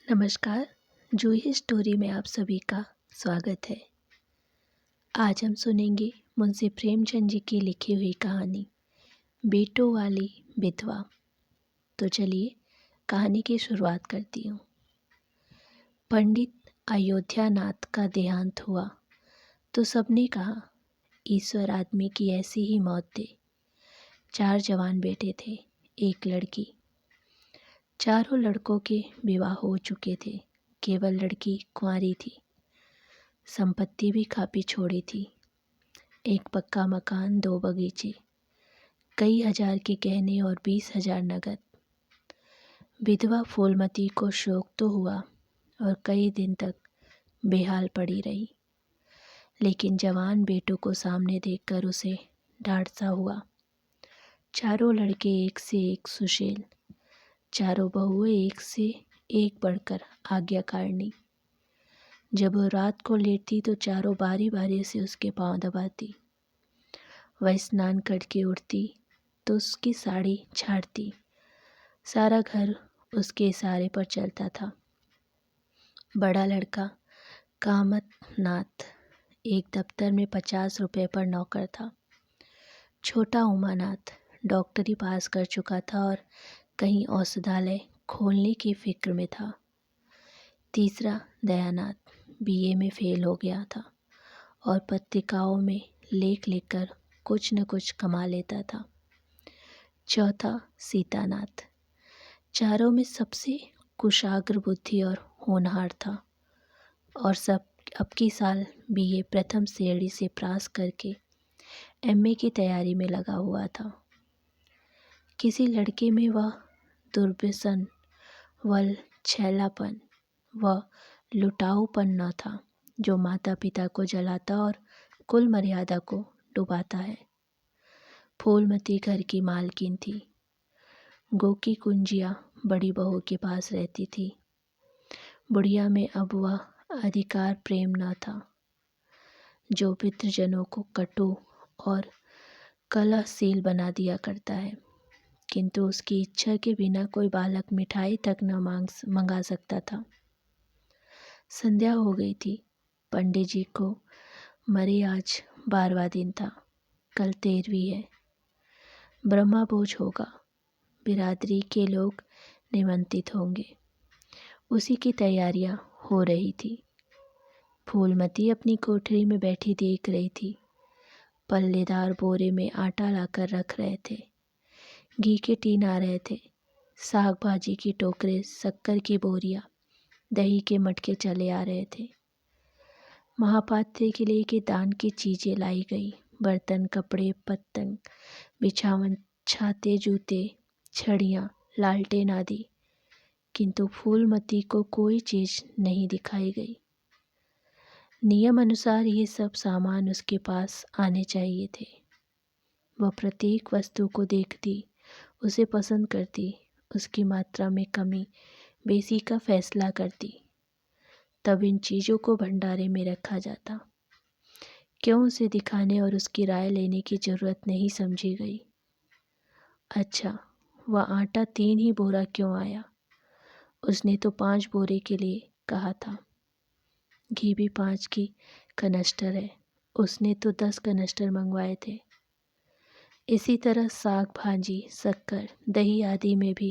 नमस्कार। जूही स्टोरी में आप सभी का स्वागत है। आज हम सुनेंगे मुंशी प्रेमचंद जी की लिखी हुई कहानी बेटों वाली विधवा। तो चलिए कहानी की शुरुआत करती हूँ। पंडित अयोध्यानाथ का देहांत हुआ तो सबने कहा ईश्वर आदमी की ऐसी ही मौत दे। 4 जवान बेटे थे, एक लड़की। चारों लड़कों के विवाह हो चुके थे, केवल लड़की कुंवारी थी। संपत्ति भी काफ़ी छोड़ी थी। एक पक्का मकान, 2 बगीचे, कई हजार के गहने और 20,000 नगद। विधवा फूलमती को शौक तो हुआ और कई दिन तक बेहाल पड़ी रही, लेकिन जवान बेटों को सामने देखकर उसे डांट सा हुआ। चारों लड़के एक से एक सुशील, चारों बहुएं एक से एक बढ़कर आज्ञाकारिणी। जब वो रात को लेटती तो चारों बारी बारी से उसके पांव दबाती। वह स्नान करके उठती तो उसकी साड़ी झाड़ती। सारा घर उसके इशारे पर चलता था। बड़ा लड़का कामतनाथ एक दफ्तर में 50 रुपये पर नौकर था। छोटा उमानाथ डॉक्टरी पास कर चुका था और कहीं औषधालय खोलने की फिक्र में था। तीसरा दयानाथ बीए में फेल हो गया था और पत्रिकाओं में लेख लिखकर कुछ न कुछ कमा लेता था। चौथा सीतानाथ चारों में सबसे कुशाग्र बुद्धि और होनहार था और सब अब की साल बीए प्रथम श्रेणी से पास करके एमए की तैयारी में लगा हुआ था। किसी लड़के में वह दुर्व्यसन व छैलापन व लुटाऊपन न था जो माता पिता को जलाता और कुल मर्यादा को डुबाता है। फूलमती घर की मालकिन थी। गोकी कुंजिया बड़ी बहू के पास रहती थी। बुढ़िया में अब वह अधिकार प्रेम न था जो पितृजनों को कटु और कलहशील बना दिया करता है, किंतु उसकी इच्छा के बिना कोई बालक मिठाई तक न मंगा सकता था। संध्या हो गई थी। पंडित जी को मरे आज 12वां दिन था, कल 13वीं है। ब्रह्मा भोज होगा, बिरादरी के लोग निमंत्रित होंगे, उसी की तैयारियां हो रही थी। फूलमती अपनी कोठरी में बैठी देख रही थी। पल्लेदार बोरे में आटा लाकर रख रहे थे, घी के टीन आ रहे थे, साग भाजी की टोकरे, शक्कर की बोरियां, दही के मटके चले आ रहे थे। महापात्र के लिए के दान की चीजें लाई गई, बर्तन, कपड़े, पत्तंग, बिछावन, छाते, जूते, छड़ियाँ, लालटेन आदि, किंतु फूलमती को कोई चीज नहीं दिखाई गई। नियम अनुसार ये सब सामान उसके पास आने चाहिए थे। वह प्रत्येक वस्तु को देखती, उसे पसंद करती, उसकी मात्रा में कमी बेसी का फैसला करती, तब इन चीज़ों को भंडारे में रखा जाता। क्यों उसे दिखाने और उसकी राय लेने की जरूरत नहीं समझी गई। अच्छा, वह आटा 3 ही बोरा क्यों आया? उसने तो 5 बोरे के लिए कहा था। घी भी 5 की कनस्टर है, उसने तो 10 कनस्टर मंगवाए थे। इसी तरह साग भाजी, शक्कर, दही आदि में भी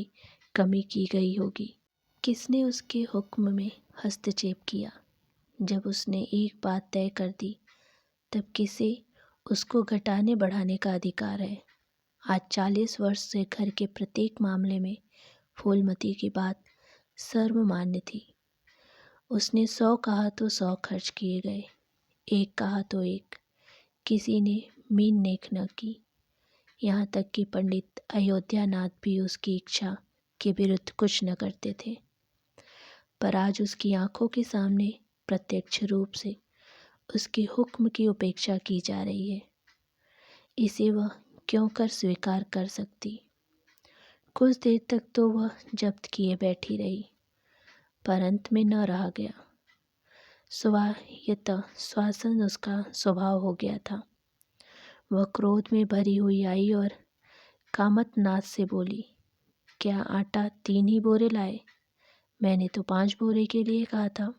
कमी की गई होगी। किसने उसके हुक्म में हस्तक्षेप किया? जब उसने एक बात तय कर दी तब किसे उसको घटाने बढ़ाने का अधिकार है? आज 40 वर्ष से घर के प्रत्येक मामले में फूलमती की बात सर्वमान्य थी। उसने 100 कहा तो 100 खर्च किए गए, 1 कहा तो 1, किसी ने मीन नेक न की। यहाँ तक कि पंडित अयोध्यानाथ भी उसकी इच्छा के विरुद्ध कुछ न करते थे। पर आज उसकी आंखों के सामने प्रत्यक्ष रूप से उसके हुक्म की उपेक्षा की जा रही है। इसे वह क्यों कर स्वीकार कर सकती? कुछ देर तक तो वह जब्त किए बैठी रही, पर अंत में न रहा गया। स्वायत्त श्वासन उसका स्वभाव हो गया था। वह क्रोध में भरी हुई आई और कामतनाथ से बोली, क्या आटा 3 ही बोरे लाए? मैंने तो 5 बोरे के लिए कहा था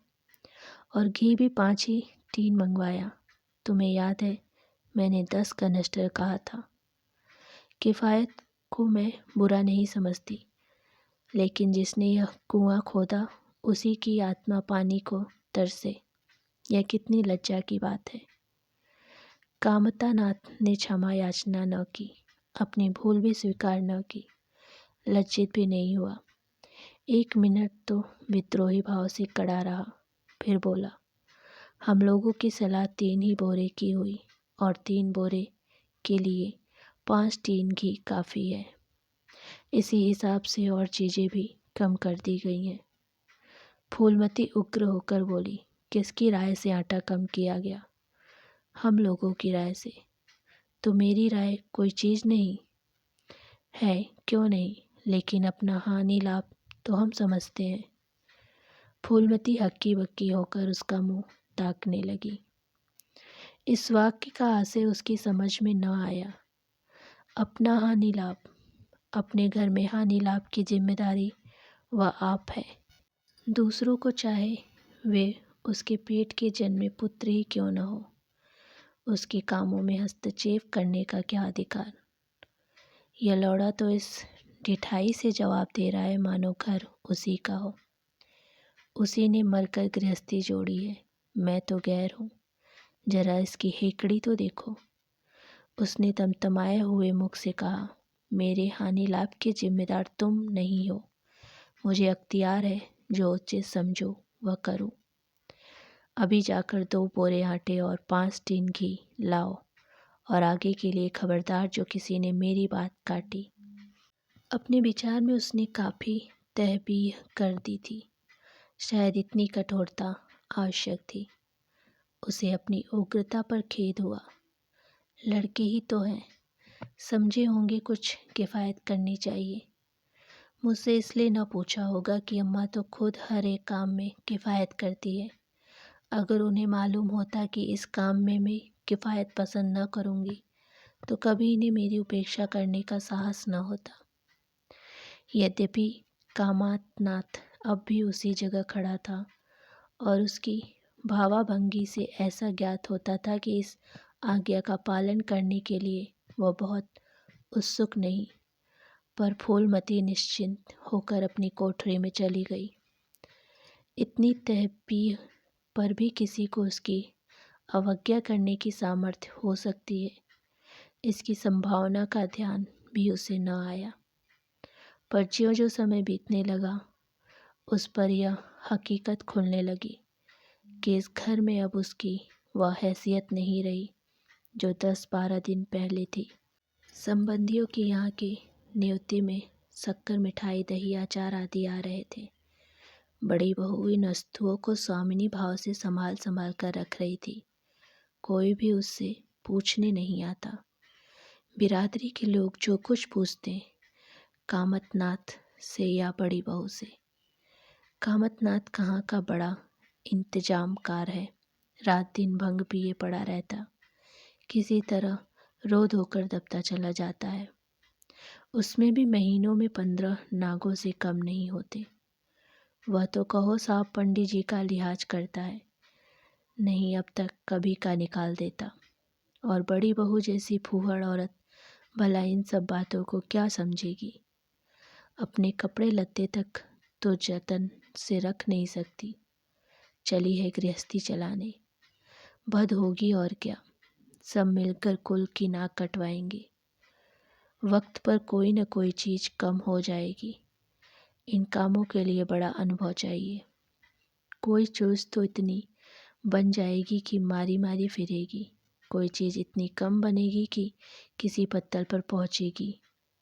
और घी भी 5 ही टीन मंगवाया। तुम्हें याद है मैंने 10 कनस्टर कहा था। किफ़ायत को मैं बुरा नहीं समझती, लेकिन जिसने यह कुआं खोदा उसी की आत्मा पानी को तरसे। यह कितनी लज्जा की बात है। कामतानाथ ने क्षमा याचना न की, अपनी भूल भी स्वीकार न की, लज्जित भी नहीं हुआ। 1 मिनट तो विद्रोही भाव से कड़ा रहा, फिर बोला, हम लोगों की सलाह 3 ही बोरे की हुई और 3 बोरे के लिए 5 टीन घी काफ़ी है। इसी हिसाब से और चीज़ें भी कम कर दी गई हैं। फूलमती उग्र होकर बोली, किसकी राय से आटा कम किया गया? हम लोगों की राय से। तो मेरी राय कोई चीज़ नहीं है, क्यों नहीं, लेकिन अपना हानि लाभ तो हम समझते हैं। फूलमती हक्की बक्की होकर उसका मुंह ताकने लगी। इस वाक्य का आशय उसकी समझ में न आया। अपना हानि लाभ, अपने घर में हानि लाभ की जिम्मेदारी वह आप है। दूसरों को चाहे वे उसके पेट के जन्मे पुत्र ही क्यों न हो, उसके कामों में हस्तक्षेप करने का क्या अधिकार? यह लौड़ा तो इस ढिठाई से जवाब दे रहा है मानो घर उसी का हो। उसी ने मरकर गृहस्थी जोड़ी है, मैं तो गैर हूँ। जरा इसकी हेकड़ी तो देखो। उसने तमतमाए हुए मुख से कहा, मेरे हानि लाभ के जिम्मेदार तुम नहीं हो। मुझे अख्तियार है, जो उचित समझो वह करूं। अभी जाकर 2 बोरे आटे और 5 टीन घी लाओ, और आगे के लिए खबरदार जो किसी ने मेरी बात काटी। अपने विचार में उसने काफ़ी तहबीह कर दी थी। शायद इतनी कठोरता आवश्यक थी। उसे अपनी उग्रता पर खेद हुआ। लड़के ही तो हैं, समझे होंगे कुछ किफ़ायत करनी चाहिए। मुझसे इसलिए न पूछा होगा कि अम्मा तो खुद हर एक काम में किफ़ायत करती है। अगर उन्हें मालूम होता कि इस काम में मैं किफ़ायत पसंद न करूँगी तो कभी इन्हें मेरी उपेक्षा करने का साहस न होता। यद्यपि कामातनाथ अब भी उसी जगह खड़ा था और उसकी भावाभंगी से ऐसा ज्ञात होता था कि इस आज्ञा का पालन करने के लिए वह बहुत उत्सुक नहीं, पर फूलमती निश्चिंत होकर अपनी कोठरी में चली गई। इतनी तहबीह पर भी किसी को उसकी अवज्ञा करने की सामर्थ्य हो सकती है, इसकी संभावना का ध्यान भी उसे न आया। पर ज्यों-ज्यों समय बीतने लगा, उस पर यह हकीकत खुलने लगी कि इस घर में अब उसकी वह हैसियत नहीं रही जो 10-12 दिन पहले थी। संबंधियों के यहाँ के न्योते में शक्कर, मिठाई, दही, अचार आदि आ रहे थे। बड़ी बहू इन वस्तुओं को स्वामिनी भाव से संभाल संभाल कर रख रही थी। कोई भी उससे पूछने नहीं आता। बिरादरी के लोग जो कुछ पूछते, कामतनाथ से या बड़ी बहू से। कामतनाथ कहाँ का बड़ा इंतजामकार है, रात दिन भंग पिए पड़ा रहता, किसी तरह रो धोकर दबता चला जाता है। उसमें भी महीनों में 15 नागों से कम नहीं होते। वह तो कहो साहब पंडित जी का लिहाज करता है, नहीं अब तक कभी का निकाल देता। और बड़ी बहू जैसी फूहड़ औरत भला इन सब बातों को क्या समझेगी। अपने कपड़े लत्ते तक तो जतन से रख नहीं सकती, चली है गृहस्थी चलाने। बद होगी और क्या, सब मिलकर कुल की नाक कटवाएंगे। वक्त पर कोई न कोई चीज़ कम हो जाएगी। इन कामों के लिए बड़ा अनुभव चाहिए। कोई चीज़ तो इतनी बन जाएगी कि मारी मारी फिरेगी, कोई चीज़ इतनी कम बनेगी कि किसी पत्तल पर पहुंचेगी,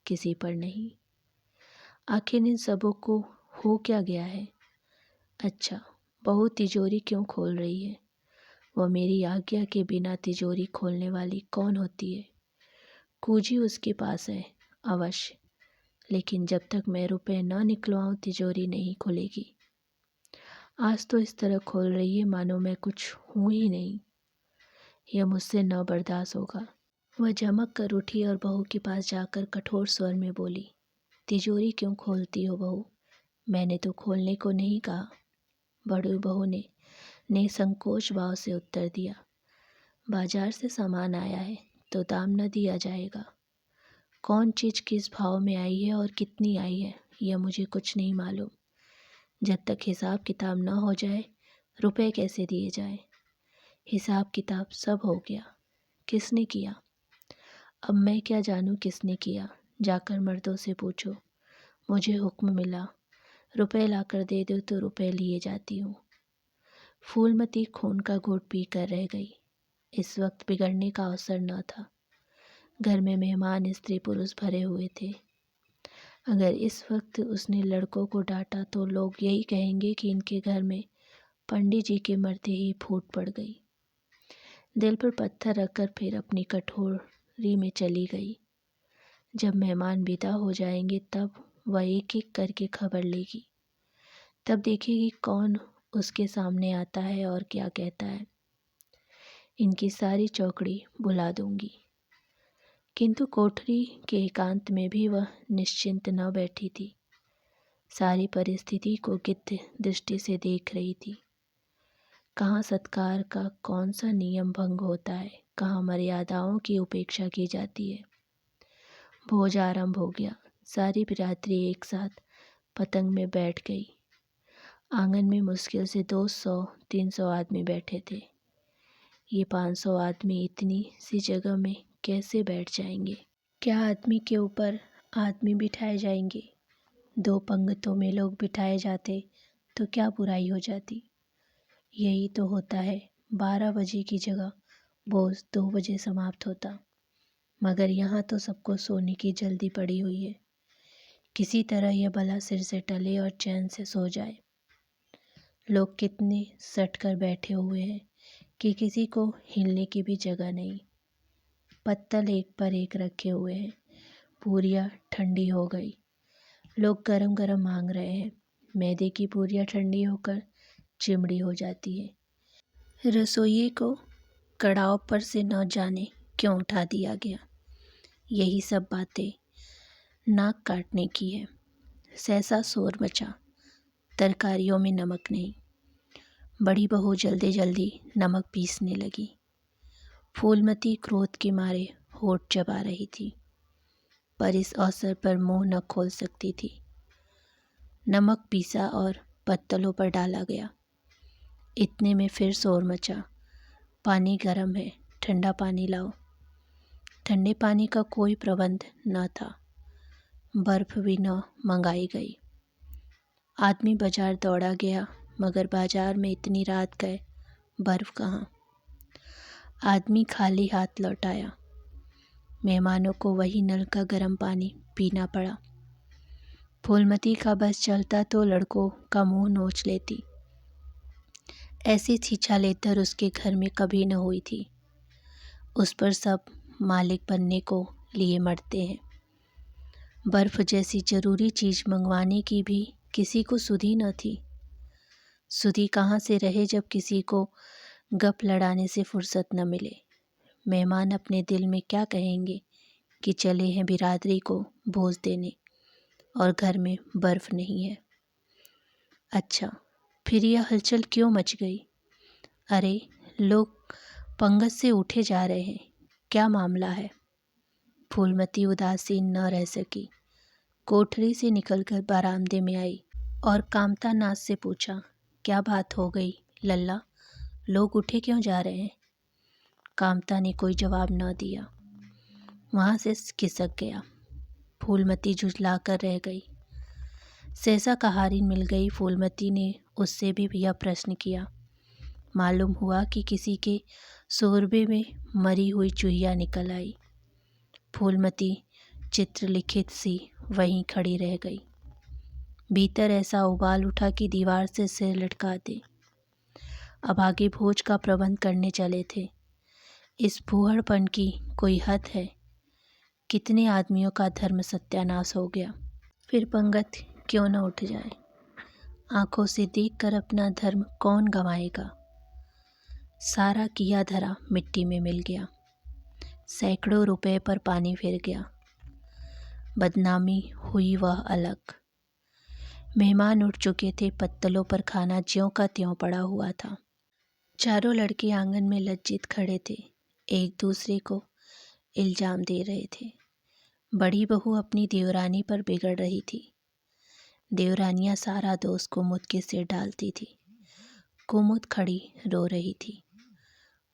किसी पर नहीं। आखिर इन सबों को हो क्या गया है? अच्छा, बहू तिजोरी क्यों खोल रही है? वह मेरी आज्ञा के बिना तिजोरी खोलने वाली कौन होती है? कुंजी उसके पास है अवश्य, लेकिन जब तक मैं रुपए न निकलवाऊं तिजोरी नहीं खुलेगी। आज तो इस तरह खोल रही है मानो मैं कुछ हूँ ही नहीं। यह मुझसे न बर्दाश्त होगा। वह झमक कर उठी और बहू के पास जाकर कठोर स्वर में बोली, तिजोरी क्यों खोलती हो बहू? मैंने तो खोलने को नहीं कहा, बड़ी बहू ने निसंकोच भाव से उत्तर दिया। बाजार से सामान आया है तो दाम न दिया जाएगा। कौन चीज़ किस भाव में आई है और कितनी आई है यह मुझे कुछ नहीं मालूम। जब तक हिसाब किताब न हो जाए रुपए कैसे दिए जाए। हिसाब किताब सब हो गया। किसने किया? अब मैं क्या जानूं किसने किया, जाकर मर्दों से पूछो। मुझे हुक्म मिला, रुपए लाकर दे दो तो रुपए लिए जाती हूँ। फूलमती खून का घूंट पी कर रह गई। इस वक्त बिगड़ने का अवसर न था। घर में मेहमान स्त्री पुरुष भरे हुए थे। अगर इस वक्त उसने लड़कों को डांटा तो लोग यही कहेंगे कि इनके घर में पंडित जी के मरते ही फूट पड़ गई। दिल पर पत्थर रखकर फिर अपनी कटोरी में चली गई। जब मेहमान विदा हो जाएंगे तब वह एक एक करके खबर लेगी। तब देखेगी कौन उसके सामने आता है और क्या कहता है। इनकी सारी चौकड़ी भुला दूंगी। किंतु कोठरी के एकांत में भी वह निश्चिंत न बैठी थी। सारी परिस्थिति को गिद्ध दृष्टि से देख रही थी। कहाँ सत्कार का कौन सा नियम भंग होता है, कहाँ मर्यादाओं की उपेक्षा की जाती है। भोज आरंभ हो गया। सारी बिरादरी एक साथ पतंग में बैठ गई। आंगन में मुश्किल से 200-300 आदमी बैठे थे। ये 500 आदमी इतनी सी जगह में कैसे बैठ जाएंगे? क्या आदमी के ऊपर आदमी बिठाए जाएंगे? 2 पंगतों में लोग बिठाए जाते तो क्या बुराई हो जाती? यही तो होता है। 12 बजे की जगह भोज 2 बजे समाप्त होता। मगर यहाँ तो सबको सोने की जल्दी पड़ी हुई है। किसी तरह यह भला सिर से टले और चैन से सो जाए। लोग कितने सट कर बैठे हुए हैं कि किसी को हिलने की भी जगह नहीं। पत्तल एक पर एक रखे हुए हैं। पूरियाँ ठंडी हो गई। लोग गरम गरम मांग रहे हैं। मैदे की पूरियाँ ठंडी होकर चिमड़ी हो जाती है। रसोइये को कड़ाव पर से न जाने क्यों उठा दिया गया। यही सब बातें नाक काटने की है। सहसा शोर मचा। तरकारियों में नमक नहीं। बड़ी बहू जल्दी जल्दी नमक पीसने लगी। फूलमती क्रोध के मारे होठ चबा रही थी, पर इस अवसर पर मुंह न खोल सकती थी। नमक पीसा और पत्तलों पर डाला गया। इतने में फिर शोर मचा। पानी गर्म है, ठंडा पानी लाओ। ठंडे पानी का कोई प्रबंध न था। बर्फ भी न मंगाई गई। आदमी बाजार दौड़ा गया, मगर बाजार में इतनी रात गए, बर्फ कहाँ। आदमी खाली हाथ लौट आया। मेहमानों को वही नल का गर्म पानी पीना पड़ा। फूलमती का बस चलता तो लड़कों का मुंह नोच लेती। ऐसी छीछालेतर उसके घर में कभी न हुई थी। उस पर सब मालिक बनने को लिए मरते हैं। बर्फ जैसी जरूरी चीज़ मंगवाने की भी किसी को सुधि न थी। सुधि कहाँ से रहे जब किसी को गप लड़ाने से फुर्सत न मिले। मेहमान अपने दिल में क्या कहेंगे कि चले हैं बिरादरी को भोज देने और घर में बर्फ नहीं है। अच्छा, फिर यह हलचल क्यों मच गई? अरे, लोग पंगत से उठे जा रहे हैं, क्या मामला है? फूलमती उदासीन न रह सकी। कोठरी से निकलकर बरामदे में आई और कामता नाच से पूछा, क्या बात हो गई लल्ला, लोग उठे क्यों जा रहे हैं? कामता ने कोई जवाब न दिया। वहाँ से खिसक गया। फूलमती झुंझला कर रह गई। सहसा कहारिन मिल गई। फूलमती ने उससे भी यह प्रश्न किया। मालूम हुआ कि किसी के शोरबे में मरी हुई चूहिया निकल आई। फूलमती चित्रलिखित सी वहीं खड़ी रह गई। भीतर ऐसा उबाल उठा कि दीवार से सिर लटका दे। अब आगे भोज का प्रबंध करने चले थे। इस फूहड़पन की कोई हद है? कितने आदमियों का धर्म सत्यानाश हो गया। फिर पंगत क्यों न उठ जाए? आंखों से देखकर अपना धर्म कौन गंवाएगा? सारा किया धरा मिट्टी में मिल गया। सैकड़ों रुपए पर पानी फिर गया। बदनामी हुई वह अलग। मेहमान उठ चुके थे, पत्तलों पर खाना ज्यों का त्यों पड़ा हुआ था। चारों लड़के आंगन में लज्जित खड़े थे, एक दूसरे को इल्जाम दे रहे थे। बड़ी बहू अपनी देवरानी पर बिगड़ रही थी। देवरानियां सारा दोष कुमुद के सिर डालती थी। कुमुद खड़ी रो रही थी।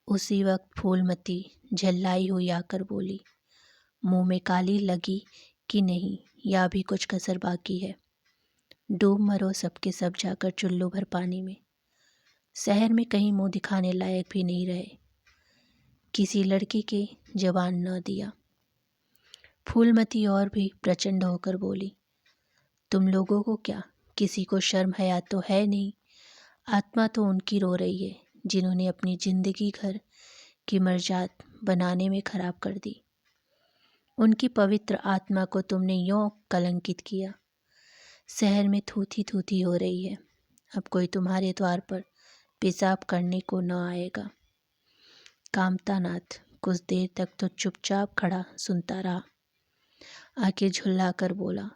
उसी वक्त फूलमती झल्लाई हुई आकर बोली, मुंह में काली लगी कि नहीं, या भी कुछ कसर बाकी है। डूब मरो सबके सब जाकर चुल्लू भर पानी में। शहर में कहीं मुंह दिखाने लायक भी नहीं रहे। किसी लड़की के जवान न दिया। फूलमती और भी प्रचंड होकर बोली, तुम लोगों को क्या, किसी को शर्म हया तो है नहीं। आत्मा तो उनकी रो रही है जिन्होंने अपनी जिंदगी घर की मर्जाद बनाने में खराब कर दी। उनकी पवित्र आत्मा को तुमने यूं कलंकित किया। शहर में थूथी थूथी हो रही है। अब कोई तुम्हारे द्वार पर पेशाब करने को न आएगा। कामतानाथ कुछ देर तक तो चुपचाप खड़ा सुनता रहा। आके झुल्ला कर बोला,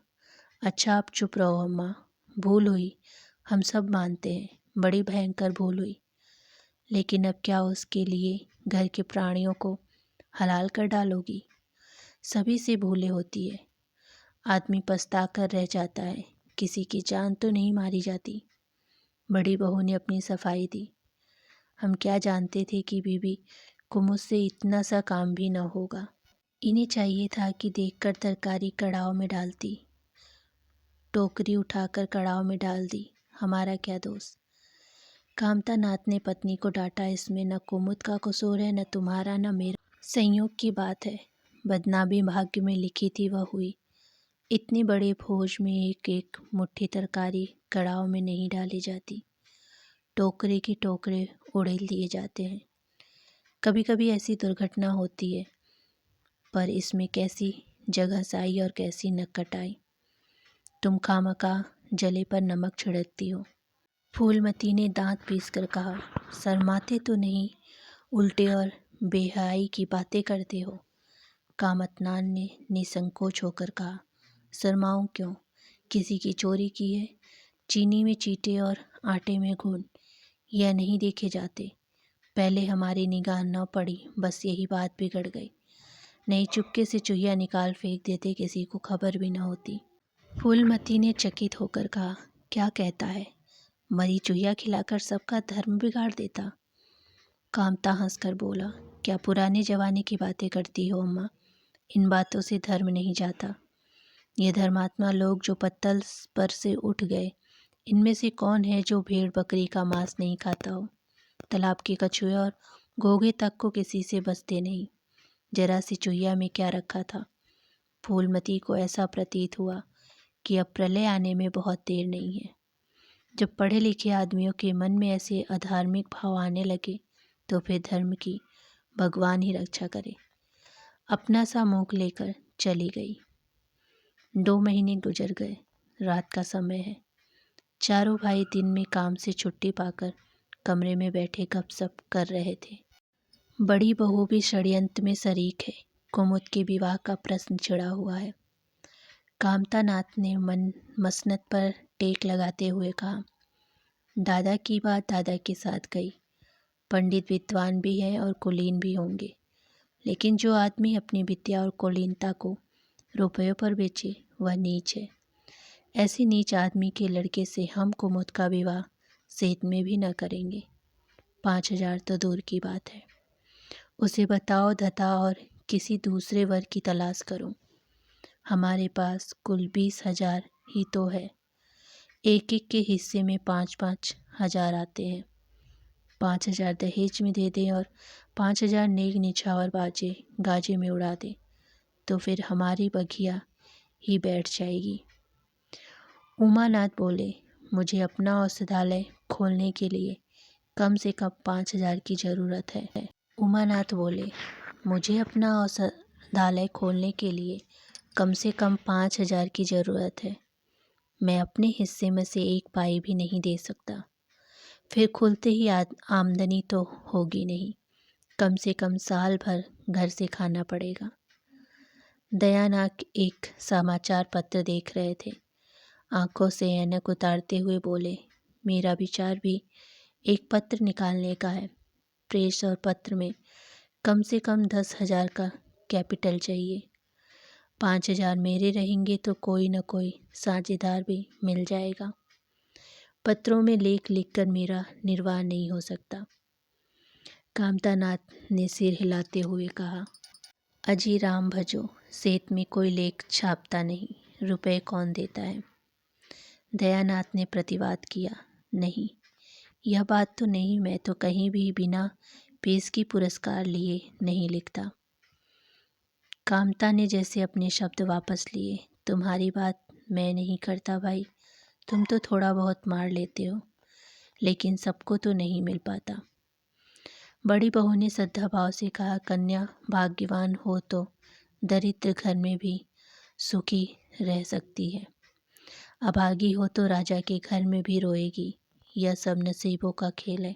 अच्छा आप चुप रहो अम्मा, भूल हुई, हम सब मानते हैं, बड़ी भयंकर भूल हुई। लेकिन अब क्या उसके लिए घर के प्राणियों को हलाल कर डालोगी? सभी से भूलें होती है। आदमी पछता कर रह जाता है, किसी की जान तो नहीं मारी जाती। बड़ी बहू ने अपनी सफाई दी। हम क्या जानते थे कि बीबी को मुझसे इतना सा काम भी न होगा। इन्हें चाहिए था कि देखकर तरकारी कड़ाव में डालती। टोकरी उठाकर कड़ाव में डाल दी, हमारा क्या दोष। कामतानाथ ने पत्नी को डांटा, इसमें न कुमुद का कसूर है, न तुम्हारा न मेरा। संयोग की बात है, बदनामी भाग्य में लिखी थी वह हुई। इतने बड़े भोज में एक एक मुट्ठी तरकारी कड़ाव में नहीं डाली जाती, टोकरे की टोकरे उड़ेल दिए जाते हैं। कभी कभी ऐसी दुर्घटना होती है, पर इसमें कैसी जगहसाई और कैसी नकटाई। तुम खामखा जले पर नमक छिड़कती हो। फूलमती ने दांत पीसकर कहा, शर्माते तो नहीं, उल्टे और बेहयाई की बातें करते हो। कामतनान ने निसंकोच होकर कहा, शर्माऊं क्यों, किसी की चोरी की है? चीनी में चींटे और आटे में घुन, यह नहीं देखे जाते। पहले हमारी निगाह न पड़ी, बस यही बात बिगड़ गई। नहीं चुपके से चुहिया निकाल फेंक देते, किसी को खबर भी न होती। फूलमती ने चकित होकर कहा, क्या कहता है? मरी चुहिया खिलाकर सबका धर्म बिगाड़ देता। कामता हंसकर बोला, क्या पुराने जमाने की बातें करती हो अम्मा? इन बातों से धर्म नहीं जाता। ये धर्मात्मा लोग जो पत्तल पर से उठ गए, इनमें से कौन है जो भेड़ बकरी का मांस नहीं खाता हो? तालाब के कछुए और घोंघे तक को किसी से बचते नहीं। जरा सी चुहिया में क्या रखा था? फूलमती को ऐसा प्रतीत हुआ कि अब प्रलय आने में बहुत देर नहीं है। जब पढ़े लिखे आदमियों के मन में ऐसे अधार्मिक भाव आने लगे, तो फिर धर्म की भगवान ही रक्षा करे। अपना सा मुंह लेकर चली गई। 2 महीने गुजर गए। रात का समय है। चारों भाई दिन में काम से छुट्टी पाकर कमरे में बैठे गपशप कर रहे थे। बड़ी बहू भी षड्यंत्र में शरीक है। कुमुद के विवाह का प्रश्न छिड़ा हुआ है। कामतानाथ ने मसनद पर टेक लगाते हुए कहा, दादा की बात दादा के साथ गई। पंडित विद्वान भी हैं और कुलीन भी होंगे, लेकिन जो आदमी अपनी विद्या और कुलीनता को रुपयों पर बेचे, वह नीच है। ऐसे नीच आदमी के लड़के से हम कुमुद का विवाह सेत में भी न करेंगे। 5,000 तो दूर की बात है। उसे बताओ धता और किसी दूसरे वर की तलाश करो। हमारे पास कुल 20,000 ही तो है। एक एक के हिस्से में 5-5 हजार आते हैं। 5,000 दहेज में दे दें और 5,000 नेक निछावर बाजे गाजे में उड़ा दें, तो फिर हमारी बघिया ही बैठ जाएगी। उमानाथ बोले, मुझे अपना औषधालय खोलने के लिए कम से कम 5,000 की ज़रूरत है। उमानाथ बोले, मुझे अपना औषधालय खोलने के लिए कम से कम 5,000 की ज़रूरत है। मैं अपने हिस्से में से एक पाई भी नहीं दे सकता। फिर खुलते ही आमदनी तो होगी नहीं, कम से कम साल भर घर से खाना पड़ेगा। दयानाथ एक समाचार पत्र देख रहे थे। आंखों से ऐनक उतारते हुए बोले, मेरा विचार भी एक पत्र निकालने का है। प्रेस और पत्र में कम से कम 10,000 का कैपिटल चाहिए। 5,000 मेरे रहेंगे तो कोई न कोई साझेदार भी मिल जाएगा। पत्रों में लेख लिखकर मेरा निर्वाह नहीं हो सकता। कामतानाथ ने सिर हिलाते हुए कहा, अजी राम भजो, सेठ में कोई लेख छापता नहीं, रुपए कौन देता है? दयानाथ ने प्रतिवाद किया, नहीं, यह बात तो नहीं, मैं तो कहीं भी बिना पेशगी पुरस्कार लिए नहीं लिखता। कामता ने जैसे अपने शब्द वापस लिए, तुम्हारी बात मैं नहीं करता भाई, तुम तो थोड़ा बहुत मार लेते हो, लेकिन सबको तो नहीं मिल पाता। बड़ी बहू ने श्रद्धा भाव से कहा, कन्या भाग्यवान हो तो दरिद्र घर में भी सुखी रह सकती है, अभागी हो तो राजा के घर में भी रोएगी, यह सब नसीबों का खेल है।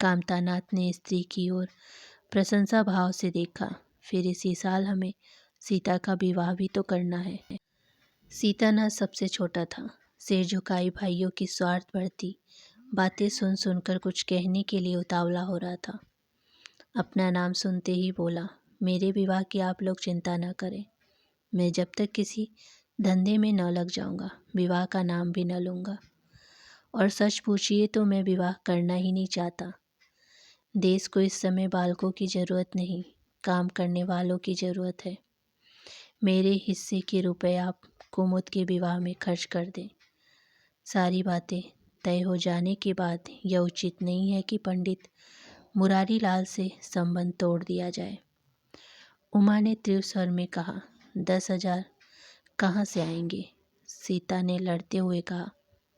कामतानाथ ने स्त्री की ओर प्रशंसा भाव से देखा, फिर इसी साल हमें सीता का विवाह भी तो करना है। सीतानाथ सबसे छोटा था, सिर झुकाई भाइयों की स्वार्थ बढ़ती बातें सुन सुनकर कुछ कहने के लिए उतावला हो रहा था। अपना नाम सुनते ही बोला, मेरे विवाह की आप लोग चिंता न करें, मैं जब तक किसी धंधे में न लग जाऊंगा विवाह का नाम भी न लूँगा। और सच पूछिए तो मैं विवाह करना ही नहीं चाहता। देश को इस समय बालकों की ज़रूरत नहीं, काम करने वालों की ज़रूरत है। मेरे हिस्से के रुपए आप कुमुद के विवाह में खर्च कर दें। सारी बातें तय हो जाने के बाद यह उचित नहीं है कि पंडित मुरारी लाल से संबंध तोड़ दिया जाए। उमा ने तीव्र स्वर में कहा, 10,000 कहाँ से आएंगे? सीता ने लड़ते हुए कहा,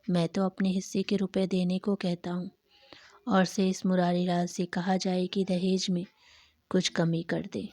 मैं तो अपने हिस्से के रुपए देने को कहता हूँ, और से इस मुरारी लाल से कहा जाए कि दहेज में कुछ कमी कर दे।